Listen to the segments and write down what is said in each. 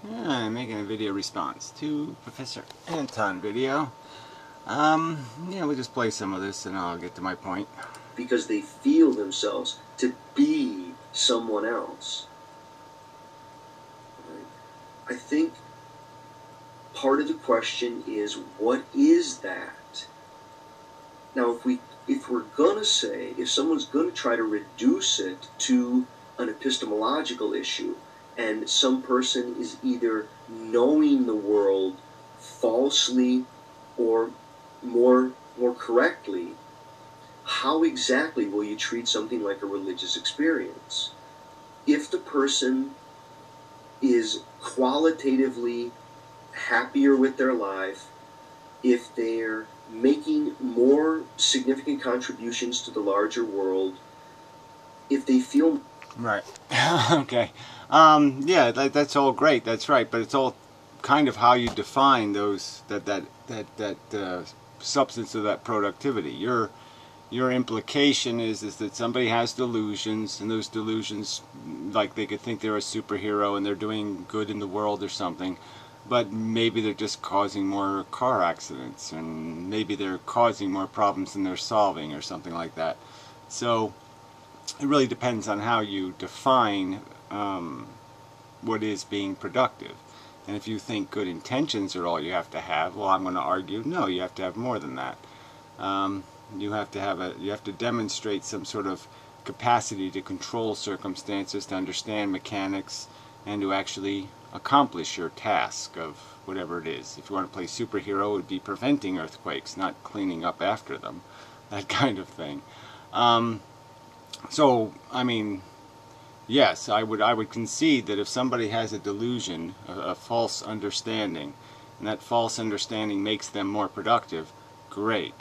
I'm making a video response to Professor Anton video. Yeah, we'll just play some of this and I'll get to my point. Because they feel themselves to be someone else. I think part of the question is, what is that? Now, if we're gonna say, if someone's gonna try to reduce it to an epistemological issue, and some person is either knowing the world falsely or more correctly, how exactly will you treat something like a religious experience? If the person is qualitatively happier with their life, if they're making more significant contributions to the larger world, if they feel... Right. Okay. Yeah, that's all great. That's right. But it's all kind of how you define those that substance of that productivity. Your implication is that somebody has delusions, and those delusions, like they could think they're a superhero and they're doing good in the world or something, but maybe they're just causing more car accidents, and maybe they're causing more problems than they're solving or something like that. So it really depends on how you define what is being productive. And if you think good intentions are all you have to have, well, I'm going to argue, no, you have to have more than that. You have to demonstrate some sort of capacity to control circumstances, to understand mechanics, and to actually accomplish your task of whatever it is. If you want to play superhero, it would be preventing earthquakes, not cleaning up after them, that kind of thing. So, I mean, yes, I would concede that if somebody has a delusion, a false understanding, and that false understanding makes them more productive, great.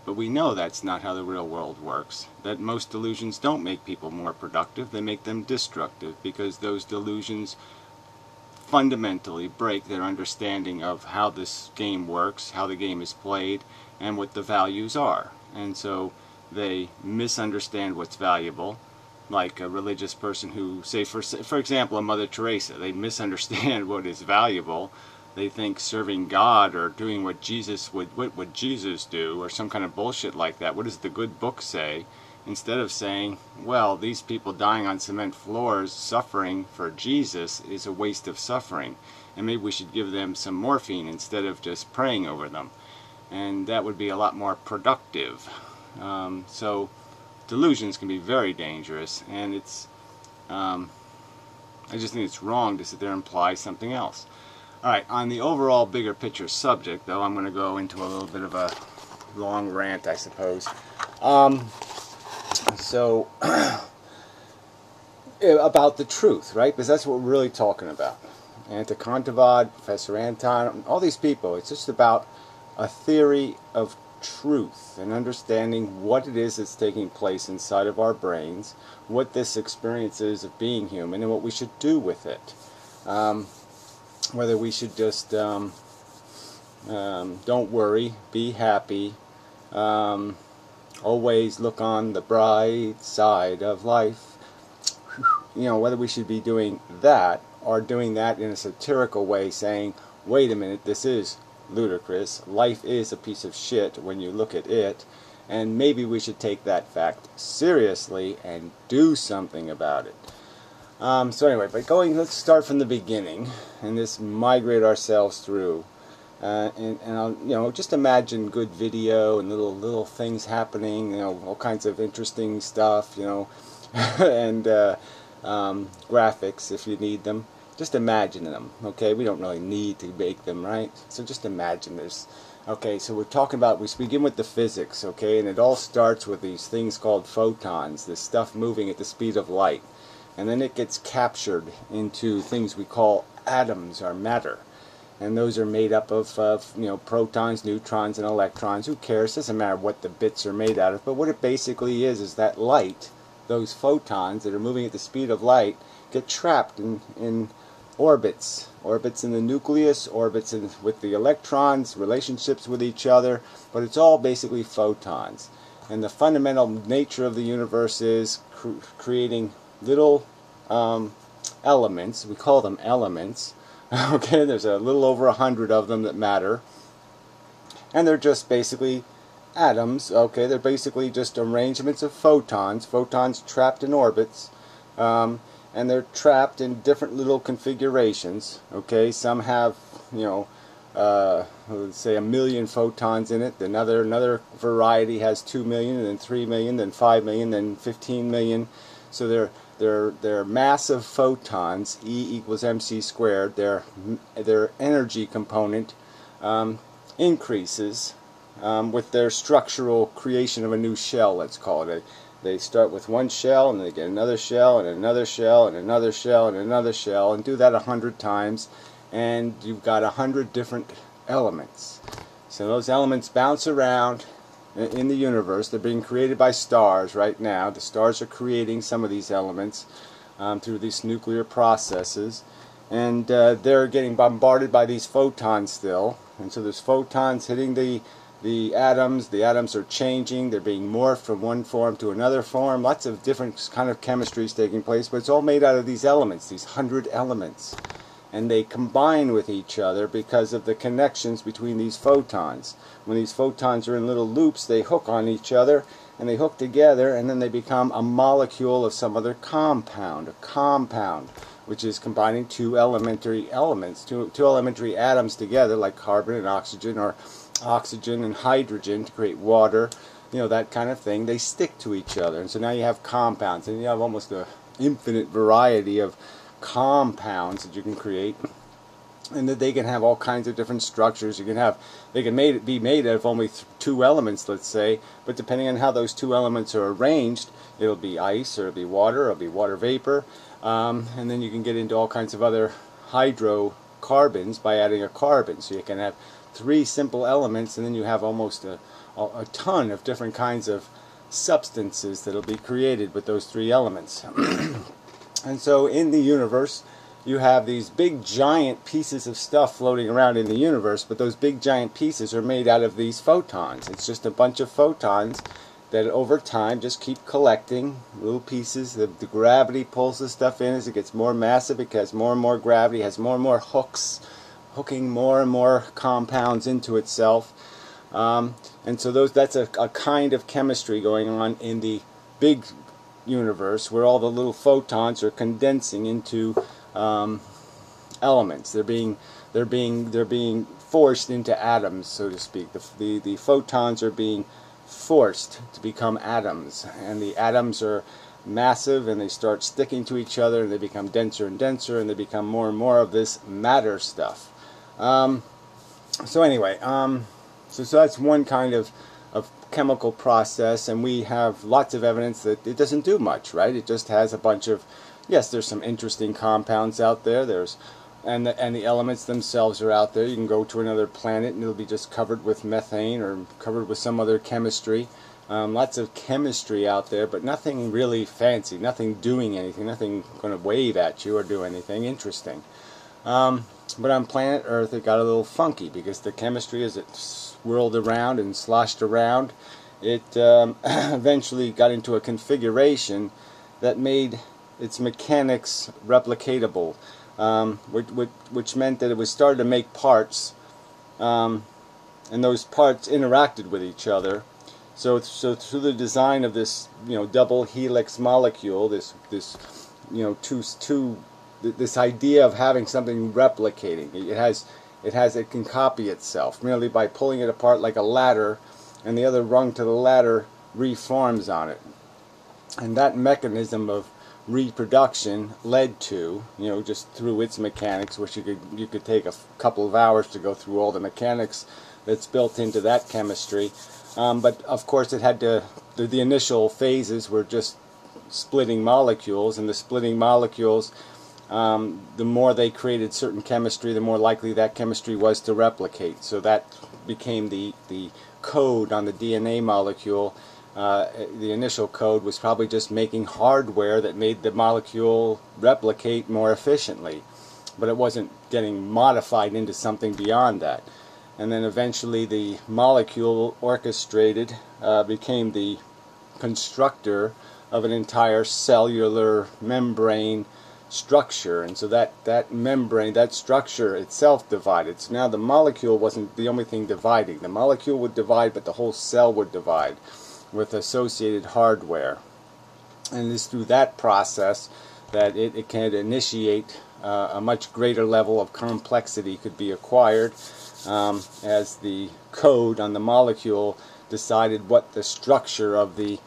But we know that's not how the real world works. That most delusions don't make people more productive, they make them destructive, because those delusions fundamentally break their understanding of how this game works, how the game is played, and what the values are. And so they misunderstand what's valuable, like a religious person who, say for example, a Mother Teresa. They misunderstand what is valuable. They think serving God or doing what Jesus would Jesus do, or some kind of bullshit like that. What does the good book say? Instead of saying, well, these people dying on cement floors suffering for Jesus is a waste of suffering, and maybe we should give them some morphine instead of just praying over them, and that would be a lot more productive. So delusions can be very dangerous, and it's I just think it's wrong to sit there and imply something else. Alright, on the overall bigger picture subject, though, I'm going to go into a little bit of a long rant, I suppose. So, about the truth, right? Because that's what we're really talking about. Anton, Professor Anton, all these people, it's just about a theory of truth and understanding what it is that's taking place inside of our brains, what this experience is of being human, and what we should do with it. Whether we should just don't worry, be happy, always look on the bright side of life. You know, whether we should be doing that or doing that in a satirical way, saying, wait a minute, this is ludicrous, life is a piece of shit when you look at it, and maybe we should take that fact seriously and do something about it. So anyway, let's start from the beginning and just migrate ourselves through, and I'll, just imagine good video and little things happening, all kinds of interesting stuff, and graphics if you need them. Just imagine them, okay? We don't really need to make them, right? So just imagine this. Okay, so we're talking about, we begin with the physics, okay? And it all starts with these things called photons, this stuff moving at the speed of light. And then it gets captured into things we call atoms or matter. And those are made up of protons, neutrons, and electrons. Who cares? Doesn't matter what the bits are made out of. But what it basically is that light, those photons that are moving at the speed of light, get trapped in orbits. Orbits in the nucleus, orbits with the electrons, relationships with each other. But it's all basically photons. And the fundamental nature of the universe is creating little elements, we call them elements, Okay, there's a little over 100 of them that matter, and they're just basically atoms. Okay, they're basically just arrangements of photons trapped in orbits, and they're trapped in different little configurations. Okay, some have, let's say 1 million photons in it. Another variety has 2 million, and then 3 million, then 5 million, then 15 million. So they're massive photons. E equals mc squared. Their energy component increases with their structural creation of a new shell, let's call it. They start with one shell, and they get another shell, and another shell, and another shell, and another shell, and do that 100 times, and you've got 100 different elements. So those elements bounce around in the universe. They're being created by stars right now. The stars are creating some of these elements through these nuclear processes, and they're getting bombarded by these photons still. And so there's photons hitting the atoms. The atoms are changing. They're being morphed from one form to another form. Lots of different kind of chemistries taking place, but it's all made out of these elements, these 100 elements. And they combine with each other because of the connections between these photons. When these photons are in little loops, they hook on each other, and they hook together, and then they become a molecule of some other compound, a compound, which is combining two elementary elements, two elementary atoms together, like carbon and oxygen, or oxygen and hydrogen to create water, that kind of thing. They stick to each other, and so now you have compounds, and you have almost an infinite variety of compounds that you can create, and that they can have all kinds of different structures. They can be made out of only two elements, let's say, but depending on how those two elements are arranged, it'll be ice, or it'll be water, or it'll be water vapor, and then you can get into all kinds of other hydrocarbons by adding a carbon. So you can have 3 simple elements, and then you have almost a ton of different kinds of substances that'll be created with those 3 elements. And so in the universe, you have these big giant pieces of stuff floating around in the universe, but those big giant pieces are made out of these photons. It's just a bunch of photons that over time just keep collecting little pieces. The gravity pulls the stuff in as it gets more massive. It has more and more gravity, has more and more hooks, hooking more and more compounds into itself. And so that's a kind of chemistry going on in the big universe, where all the little photons are condensing into elements. They're being forced into atoms, so to speak. The photons are being forced to become atoms, and the atoms are massive, and they start sticking to each other, and they become denser and denser, and they become more and more of this matter stuff. So anyway, so that's one kind of chemical process, and we have lots of evidence that it doesn't do much, right? It just has a bunch of, yes, there's some interesting compounds out there. And the elements themselves are out there. You can go to another planet and it'll be just covered with methane or covered with some other chemistry. Lots of chemistry out there, but nothing really fancy, nothing doing anything, nothing going to wave at you or do anything interesting. But on planet Earth it got a little funky, because the chemistry, as it swirled around and sloshed around, it eventually got into a configuration that made its mechanics replicatable, which meant that it was started to make parts, and those parts interacted with each other. So through the design of this, double helix molecule, this this idea of having something replicating, it can copy itself merely by pulling it apart like a ladder, and the other rung to the ladder reforms on it. And that mechanism of reproduction led to, just through its mechanics, which you could take a couple of hours to go through all the mechanics that's built into that chemistry. But of course it had to, the initial phases were just splitting molecules, and the splitting molecules, the more they created certain chemistry, the more likely that chemistry was to replicate. So that became the code on the DNA molecule. The initial code was probably just making hardware that made the molecule replicate more efficiently, but it wasn't getting modified into something beyond that. And then eventually the molecule orchestrated became the constructor of an entire cellular membrane structure, and so that membrane, that structure itself divided. So now the molecule wasn't the only thing dividing. The molecule would divide, but the whole cell would divide with associated hardware. And it's through that process that it can initiate a much greater level of complexity could be acquired, as the code on the molecule decided what the structure of the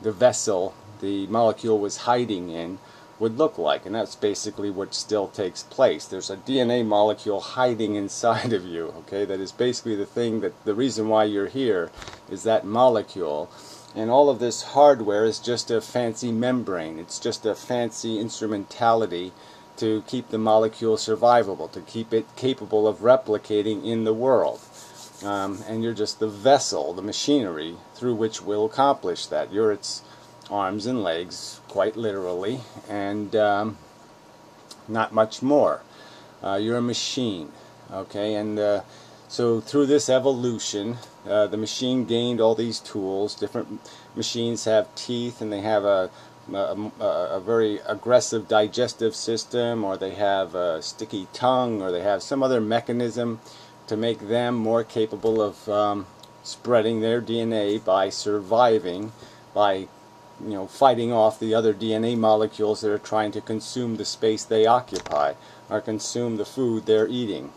vessel the molecule was hiding in would look like. And that's basically what still takes place. There's a DNA molecule hiding inside of you, okay? That is basically the thing that the reason why you're here is that molecule. And all of this hardware is just a fancy membrane. It's just a fancy instrumentality to keep the molecule survivable, to keep it capable of replicating in the world. And you're just the vessel, the machinery, through which we'll accomplish that. You're its arms and legs, quite literally, and not much more. You're a machine, okay? And so through this evolution, the machine gained all these tools. Different machines have teeth, and they have a very aggressive digestive system, or they have a sticky tongue, or they have some other mechanism to make them more capable of spreading their DNA by surviving, by fighting off the other DNA molecules that are trying to consume the space they occupy, or consume the food they're eating.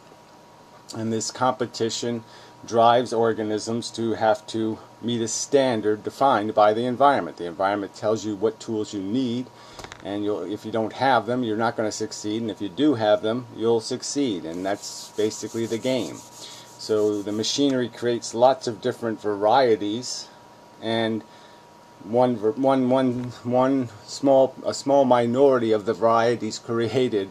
And this competition drives organisms to have to meet a standard defined by the environment. The environment tells you what tools you need, and if you don't have them, you're not going to succeed, and if you do have them, you'll succeed, and that's basically the game. So the machinery creates lots of different varieties, and a small minority of the varieties created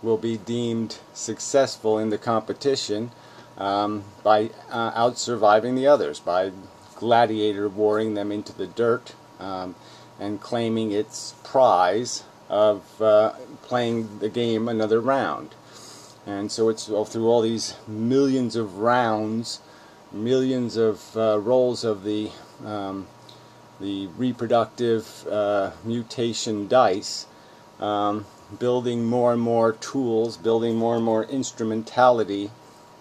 will be deemed successful in the competition by out-surviving the others, by gladiator warring them into the dirt and claiming its prize of playing the game another round. And so it's through all these millions of rounds, millions of rolls of the reproductive mutation dice, building more and more tools, building more and more instrumentality,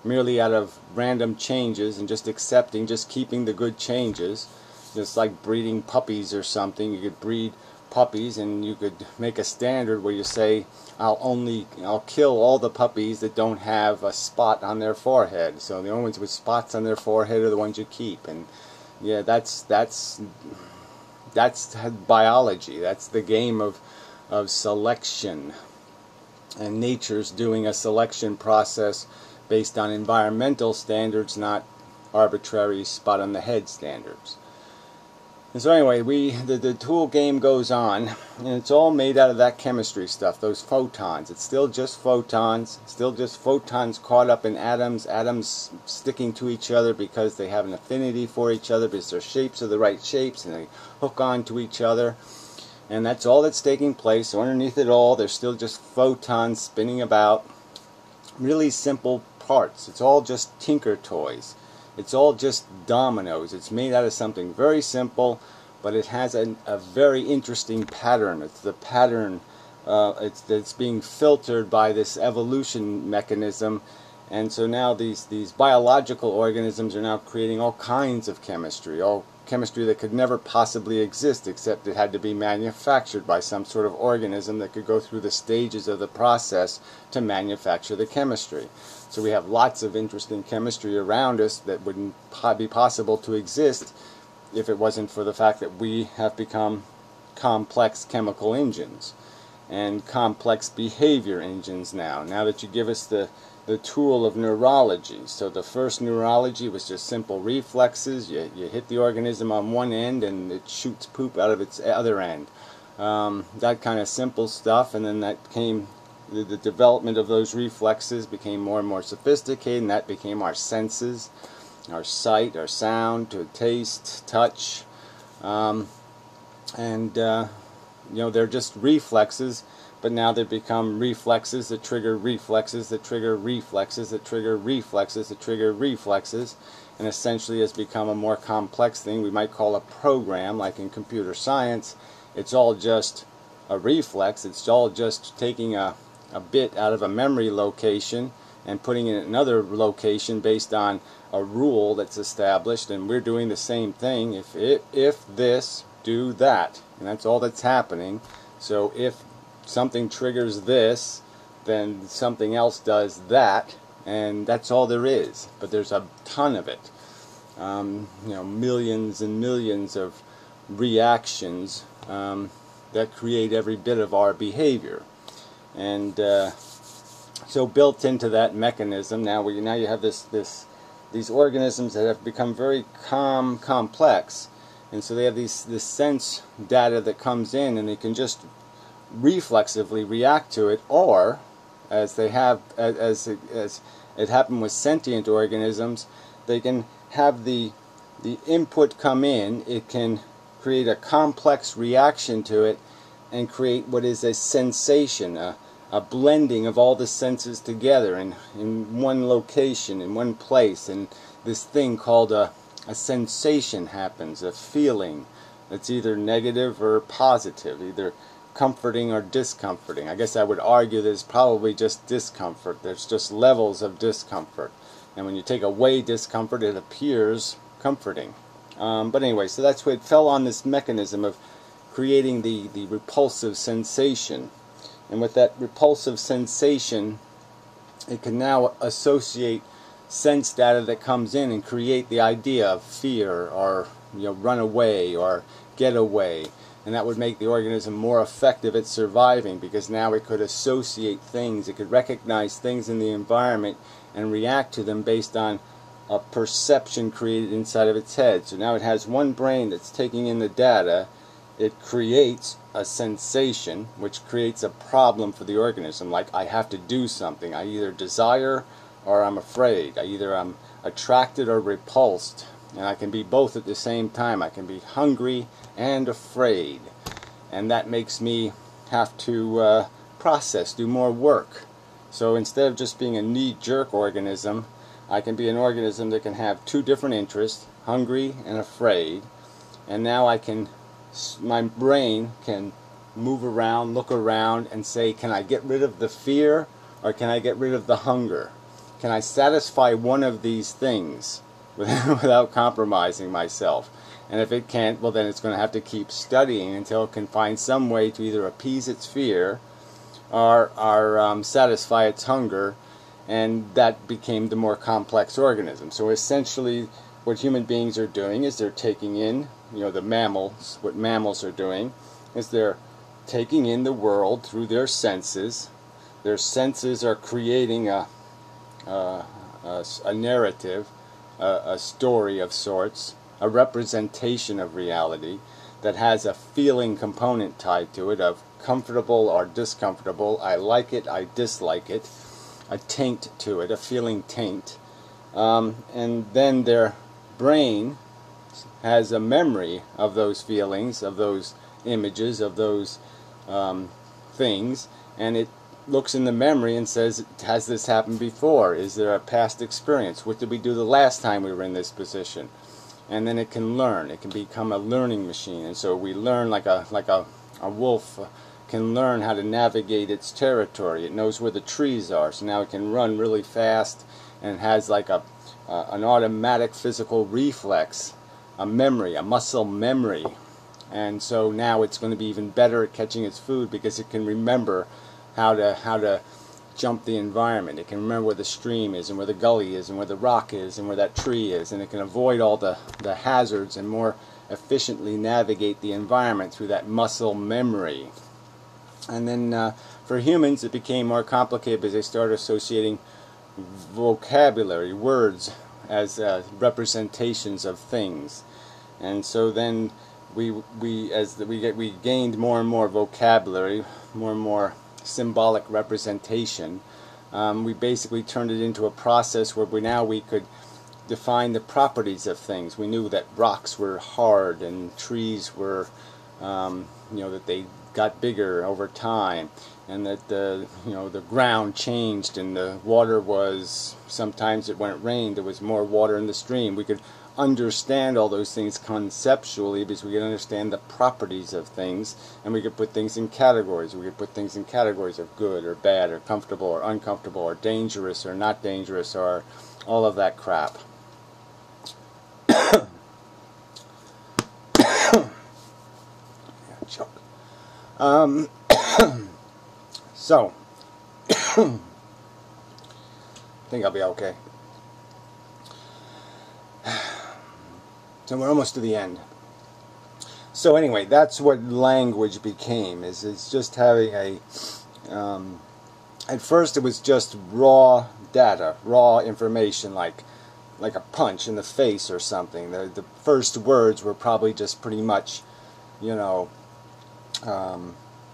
merely out of random changes, and just accepting, just keeping the good changes. Just like breeding puppies or something. You could breed puppies, and you could make a standard where you say, I'll kill all the puppies that don't have a spot on their forehead. So the only ones with spots on their forehead are the ones you keep. And yeah, that's biology. That's the game of selection. And nature's doing a selection process based on environmental standards, not arbitrary spot on the head standards. And so anyway, the tool game goes on, and it's all made out of that chemistry stuff, those photons. It's still just photons, caught up in atoms, atoms sticking to each other because they have an affinity for each other, because their shapes are the right shapes, and they hook on to each other. And that's all that's taking place. So underneath it all, there's still just photons spinning about. Really simple parts. It's all just tinker toys. It's all just dominoes. It's made out of something very simple, but it has a very interesting pattern. It's the pattern it's being filtered by this evolution mechanism. And so now these biological organisms are now creating all kinds of chemistry, all chemistry that could never possibly exist, except it had to be manufactured by some sort of organism that could go through the stages of the process to manufacture the chemistry. So we have lots of interesting chemistry around us that wouldn't be possible to exist if it wasn't for the fact that we have become complex chemical engines and complex behavior engines now that you give us the tool of neurology. So the first neurology was just simple reflexes. You hit the organism on one end and it shoots poop out of its other end. That kind of simple stuff, and then that came, the development of those reflexes became more and more sophisticated, and that became our senses, our sight, our sound, to taste, touch, they're just reflexes. But now they become reflexes that trigger reflexes that trigger reflexes that trigger reflexes that trigger reflexes, and essentially has become a more complex thing we might call a program, like in computer science. It's all just a reflex. It's all just taking a bit out of a memory location and putting it in another location based on a rule that's established, and we're doing the same thing. If this, do that, and that's all that's happening. So if something triggers this, then something else does that, and that's all there is. But there's a ton of it. Millions and millions of reactions that create every bit of our behavior. And so built into that mechanism, now you have these organisms that have become very complex, and so they have this sense data that comes in, and they can just reflexively react to it, or as they have as it happened with sentient organisms, they can have the input come in. It can create a complex reaction to it and create what is a sensation, a blending of all the senses together in one location, in one place, and this thing called a sensation happens, a feeling that's either negative or positive, either comforting or discomforting. I guess I would argue that it's probably just discomfort. There's just levels of discomfort, and when you take away discomfort, it appears comforting. But anyway, so that's what it fell on, this mechanism of creating the repulsive sensation. And with that repulsive sensation, it can now associate sense data that comes in and create the idea of fear, or run away or get away. And that would make the organism more effective at surviving, because now it could associate things, it could recognize things in the environment and react to them based on a perception created inside of its head. So now it has one brain that's taking in the data. It creates a sensation, which creates a problem for the organism, like I have to do something. I either desire or I'm afraid. Either I'm attracted or repulsed. And I can be both at the same time. I can be hungry and afraid. And that makes me have to process, do more work. So instead of just being a knee-jerk organism, I can be an organism that can have two different interests, hungry and afraid. And now my brain can move around, look around, and say, can I get rid of the fear or can I get rid of the hunger? Can I satisfy one of these things without compromising myself? And if it can't, well, then it's going to have to keep studying until it can find some way to either appease its fear or satisfy its hunger, and that became the more complex organism. So essentially what human beings are doing is they're taking in, the mammals, what mammals are doing is they're taking in the world through their senses. Their senses are creating a narrative, a story of sorts, a representation of reality that has a feeling component tied to it of comfortable or discomfortable, I like it, I dislike it, a taint to it, a feeling taint. And then their brain has a memory of those feelings, of those images, of those things, and it looks in the memory and says, has this happened before? Is there a past experience? What did we do the last time we were in this position? And then it can learn. It can become a learning machine. And so we learn like a wolf can learn how to navigate its territory. It knows where the trees are, so now it can run really fast, and it has like an automatic physical reflex, a memory, a muscle memory. And so now it's going to be even better at catching its food because it can remember how to jump the environment. It can remember where the stream is and where the gully is and where the rock is and where that tree is, and it can avoid all the hazards and more efficiently navigate the environment through that muscle memory. And then for humans it became more complicated because they started associating vocabulary, words, as representations of things. And so then we gained more and more vocabulary, more and more symbolic representation. We basically turned it into a process where we could define the properties of things. We knew that rocks were hard and trees were, that they got bigger over time, and that the ground changed and the water was, sometimes when it rained there was more water in the stream. We could understand all those things conceptually, because we can understand the properties of things, and we could put things in categories. We could put things in categories of good or bad or comfortable or uncomfortable or dangerous or not dangerous or all of that crap. So I think I'll be okay. So we're almost to the end. So anyway, that's what language became. It's just having a at first it was just raw data, raw information, like a punch in the face or something. The first words were probably just pretty much, you know,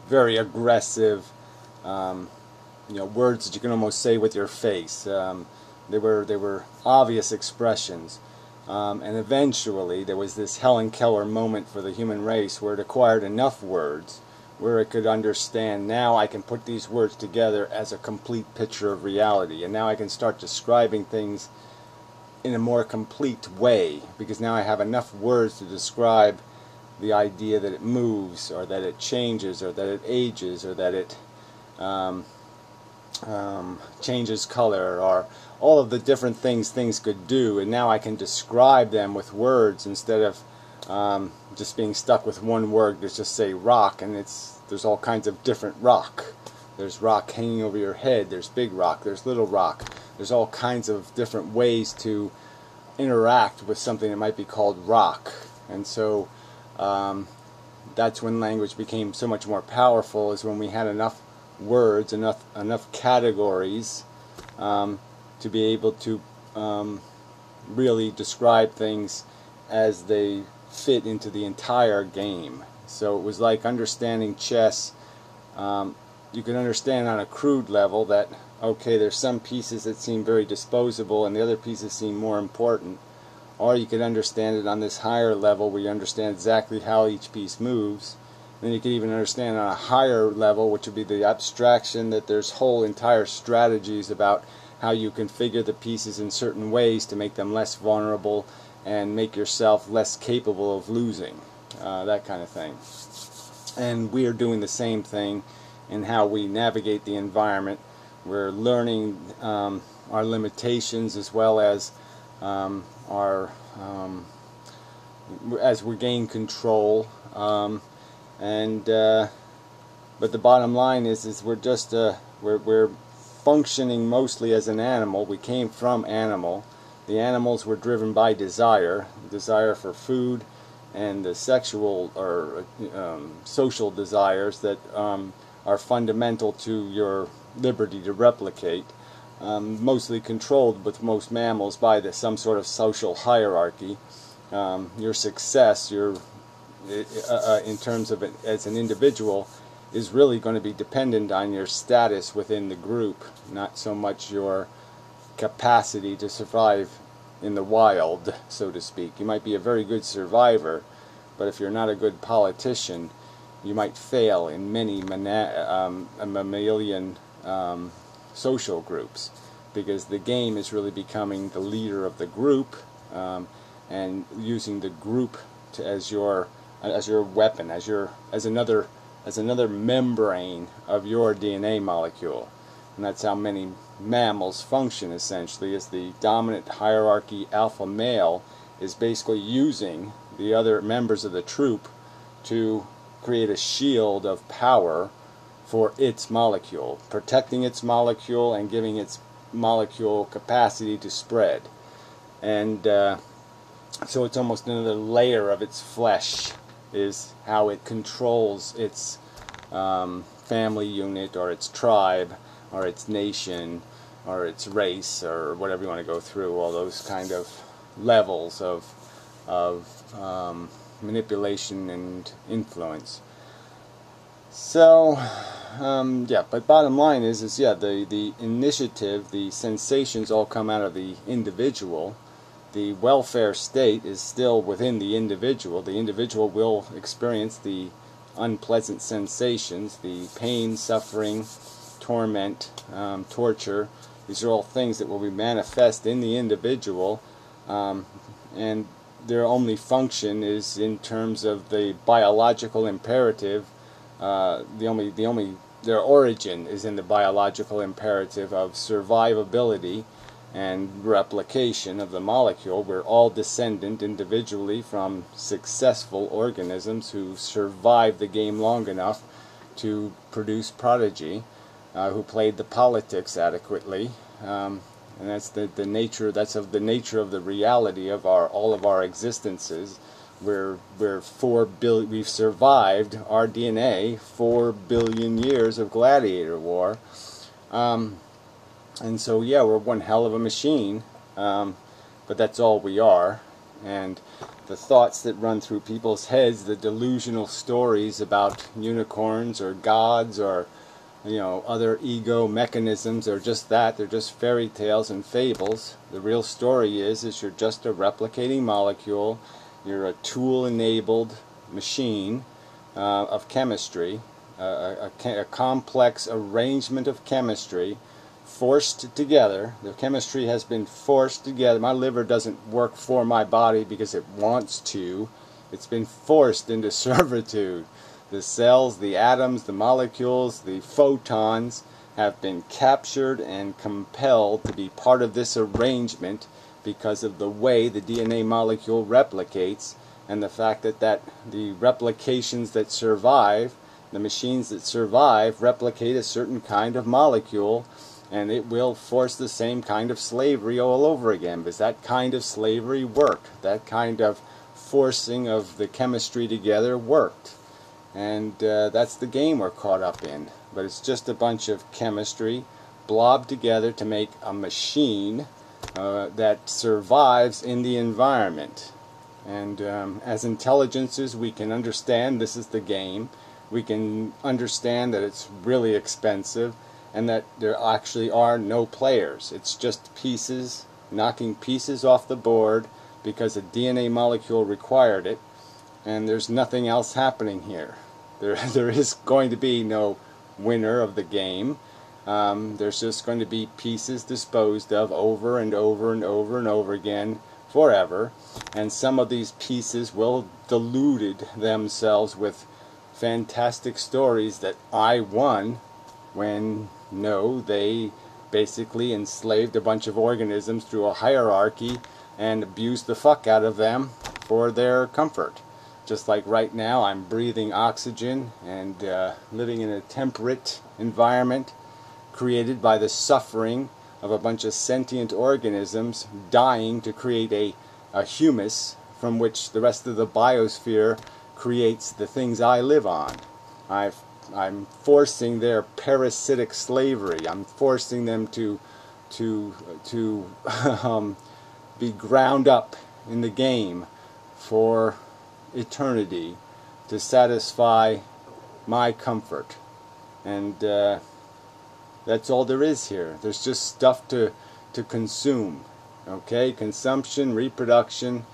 very aggressive, words that you can almost say with your face. They were obvious expressions. And eventually there was this Helen Keller moment for the human race where it acquired enough words where it could understand, now I can put these words together as a complete picture of reality, and now I can start describing things in a more complete way, because now I have enough words to describe the idea that it moves, or that it changes, or that it ages, or that it changes color, or all of the different things could do, and now I can describe them with words instead of just being stuck with one word. Let's just say rock, and there's all kinds of different rock. There's rock hanging over your head, there's big rock, there's little rock. There's all kinds of different ways to interact with something that might be called rock. And so that's when language became so much more powerful, is when we had enough words, enough categories to be able to really describe things as they fit into the entire game. So it was like understanding chess. You can understand on a crude level that, okay, there's some pieces that seem very disposable and the other pieces seem more important. Or you could understand it on this higher level where you understand exactly how each piece moves. Then you could even understand on a higher level, which would be the abstraction, that there's whole entire strategies about how you configure the pieces in certain ways to make them less vulnerable and make yourself less capable of losing, that kind of thing. And we are doing the same thing in how we navigate the environment. We're learning our limitations, as well as as we gain control. But the bottom line is we're just we're functioning mostly as an animal. We came from animal. The animals were driven by desire for food, and the sexual or social desires that are fundamental to your liberty to replicate, mostly controlled with most mammals by some sort of social hierarchy. Your success, in terms of it as an individual, is really going to be dependent on your status within the group, not so much your capacity to survive in the wild, so to speak. You might be a very good survivor, but if you're not a good politician, you might fail in many mammalian social groups, because the game is really becoming the leader of the group, and using the group as your weapon, as another membrane of your DNA molecule. And that's how many mammals function, essentially, as the dominant hierarchy alpha male is basically using the other members of the troop to create a shield of power for its molecule, protecting its molecule and giving its molecule capacity to spread. And so it's almost another layer of its flesh, is how it controls its family unit, or its tribe, or its nation, or its race, or whatever you want to go through, all those kind of levels of manipulation and influence. So, yeah, but bottom line is the initiative, the sensations all come out of the individual. The welfare state is still within the individual. The individual will experience the unpleasant sensations, the pain, suffering, torment, torture. These are all things that will be manifest in the individual, and their only function is in terms of the biological imperative. Their origin is in the biological imperative of survivability and replication of the molecule. We're all descendant individually from successful organisms who survived the game long enough to produce prodigy, who played the politics adequately, and that's the nature. That's of the nature of the reality of all of our existences. We've survived our DNA 4 billion years of gladiator war. And so, yeah, we're one hell of a machine, but that's all we are. And the thoughts that run through people's heads, the delusional stories about unicorns or gods or, other ego mechanisms, are just that. They're just fairy tales and fables. The real story is you're just a replicating molecule. You're a tool-enabled machine of chemistry, a complex arrangement of chemistry forced together. The chemistry has been forced together. My liver doesn't work for my body because it wants to. It's been forced into servitude. The cells, the atoms, the molecules, the photons have been captured and compelled to be part of this arrangement because of the way the DNA molecule replicates, and the fact that the replications that survive, the machines that survive, replicate a certain kind of molecule, and it will force the same kind of slavery all over again, because that kind of slavery worked. That kind of forcing of the chemistry together worked. And that's the game we're caught up in. But it's just a bunch of chemistry blobbed together to make a machine that survives in the environment. And as intelligences, we can understand this is the game. We can understand that it's really expensive, and that there actually are no players. It's just pieces, knocking pieces off the board because a DNA molecule required it, and there's nothing else happening here. There is going to be no winner of the game. There's just going to be pieces disposed of over and over and over and over again forever, and some of these pieces will delude themselves with fantastic stories that I won, when no, they basically enslaved a bunch of organisms through a hierarchy and abused the fuck out of them for their comfort. Just like right now, I'm breathing oxygen and living in a temperate environment created by the suffering of a bunch of sentient organisms dying to create a humus from which the rest of the biosphere creates the things I live on. I'm forcing their parasitic slavery. I'm forcing them to be ground up in the game for eternity to satisfy my comfort. And that's all there is here. There's just stuff to consume. Okay? Consumption, reproduction,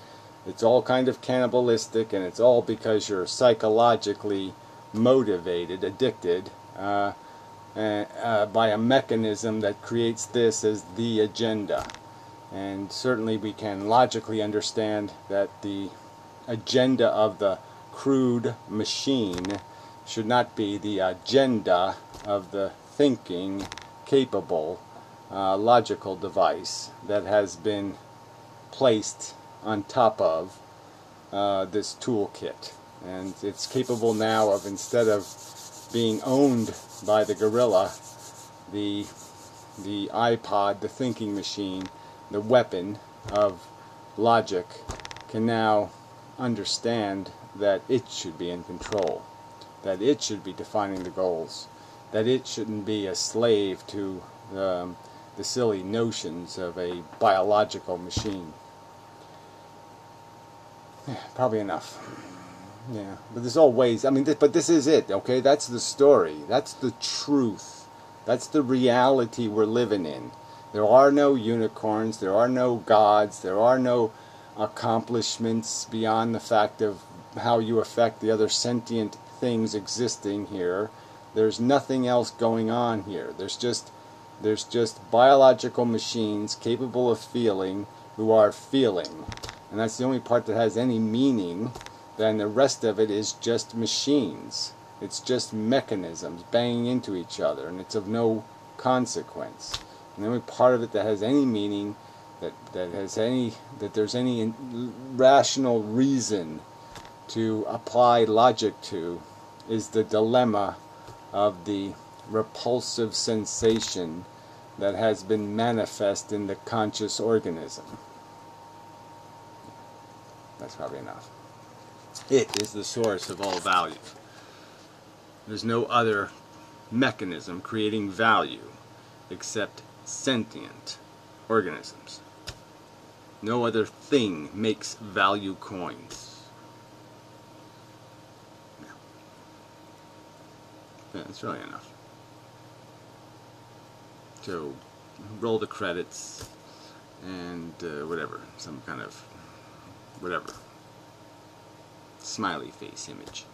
it's all kind of cannibalistic, and it's all because you're psychologically motivated, addicted by a mechanism that creates this as the agenda. And certainly we can logically understand that the agenda of the crude machine should not be the agenda of the thinking, capable, logical device that has been placed on top of this toolkit. And it's capable now of, instead of being owned by the gorilla, the iPod, the thinking machine, the weapon of logic, can now understand that it should be in control, that it should be defining the goals, that it shouldn't be a slave to the silly notions of a biological machine. Yeah, probably enough. Yeah, but there's always, but this is it, okay? That's the story. That's the truth. That's the reality we're living in. There are no unicorns. There are no gods. There are no accomplishments beyond the fact of how you affect the other sentient things existing here. There's nothing else going on here. There's just biological machines capable of feeling who are feeling. and that's the only part that has any meaning, then the rest of it is just machines. It's just mechanisms banging into each other, and it's of no consequence. And the only part of it that has any meaning, that there's any rational reason to apply logic to, is the dilemma of the repulsive sensation that has been manifest in the conscious organism. That's probably enough. It is the source of all value. There's no other mechanism creating value except sentient organisms. No other thing makes value coins. Yeah, that's really enough. So, roll the credits and whatever, some kind of whatever smiley face image.